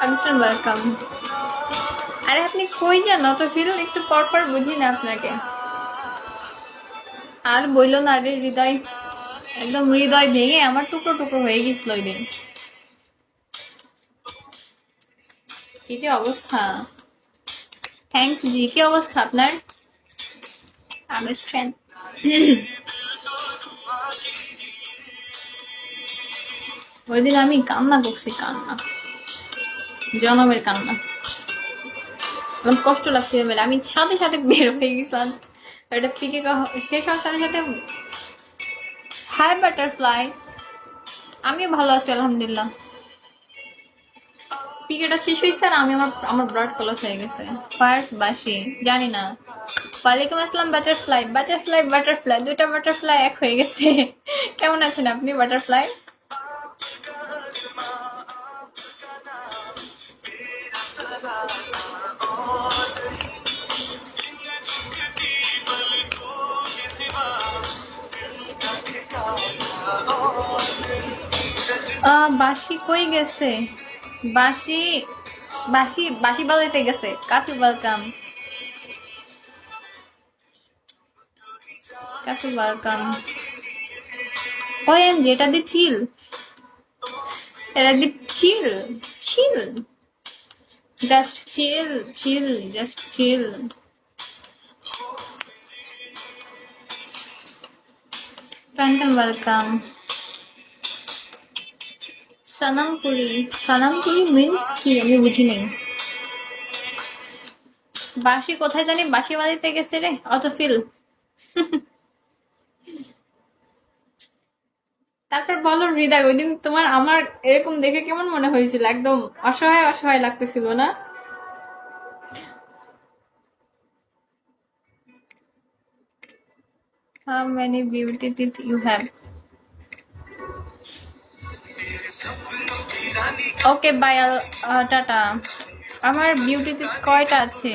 আবিষ্কার ওয়েলকাম। আরে আপনি কই যান? অত ফিল একটু পর পর বুঝি না আপনাকে। আর বইল না রে, হৃদয় একদম হৃদয় ভেঙে আমার টুকরো টুকরো হয়ে গেছিল ওই দিন। কি যে অবস্থা। থ্যাংকস জি, কি অবস্থা আপনার? আবিষ্কার ওই দিন আমি কান্না করছি, কান্না, জনমের কান্না। আমার কষ্ট লাগছিল, আমি সাথে সাথে বের হয়ে গেছিলাম। এটা পিকে শেষ হওয়ার সাথে সাথে হাই বাটারফ্লাই, আমিও ভালো আছি আলহামদুলিল্লাহ। পিকেটা শেষ হয়েছে আর আমি আমার ব্লাড কলস হয়ে গেছে। ফার্স্ট বাসি জানি না। ওয়ালাইকুম আসসালাম বাটারফ্লাই। বাটারফ্লাই বাটারফ্লাই দুইটা বাটারফ্লাই এক হয়ে গেছে। কেমন আছেন আপনি বাটারফ্লাই? বাসি কই গেছে? বাসি বাসি বাসি বাজাইতে গেছে। কাফি ওয়েলকাম, কাফি ওয়েলকাম। ওই যেটা দি চিল, এটা দি চিল, চিল, জাস্ট চিল, চিল, জাস্ট চিল। ওয়েলকাম। সানামপুরি, সানামপুরি মিন্স কি আমি বুঝি নেই। বাসি কোথায় জানি বাসি বাজাইতে গেছে রে, অত ফিল। তারপর বলো হৃদয়, ওই দিন তোমার আমার এরকম দেখে কেমন মনে হয়েছিল? একদম অসহায় অসহায় লাগতেছিল না? How many beauty teeth you have? Okay bye, tata. আমার বিউটি টিথ কয়টা আছে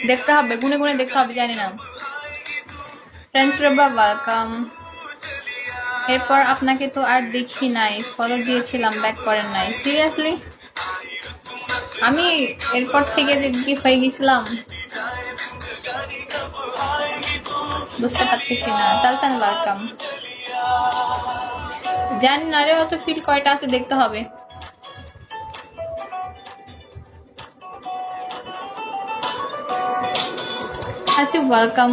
দেখতে হবে, গুনে গুনে দেখতে হবে, জানি না। ফ্রেন্ডস রবা ওয়েলকাম। এরপর আপনাকে তো আর দেখি নাই, ফলো দিয়েছিলাম ব্যাক করেন নাই। সিরিয়াসলি আমি এরপর থেকে যে কি হয়ে গেছিলাম বুঝতে পারতেছি না। তালসান ওয়েলকাম। জানি না রে, অত ফিল কয়টা আছে দেখতে হবে। হাসিব ওয়েলকাম।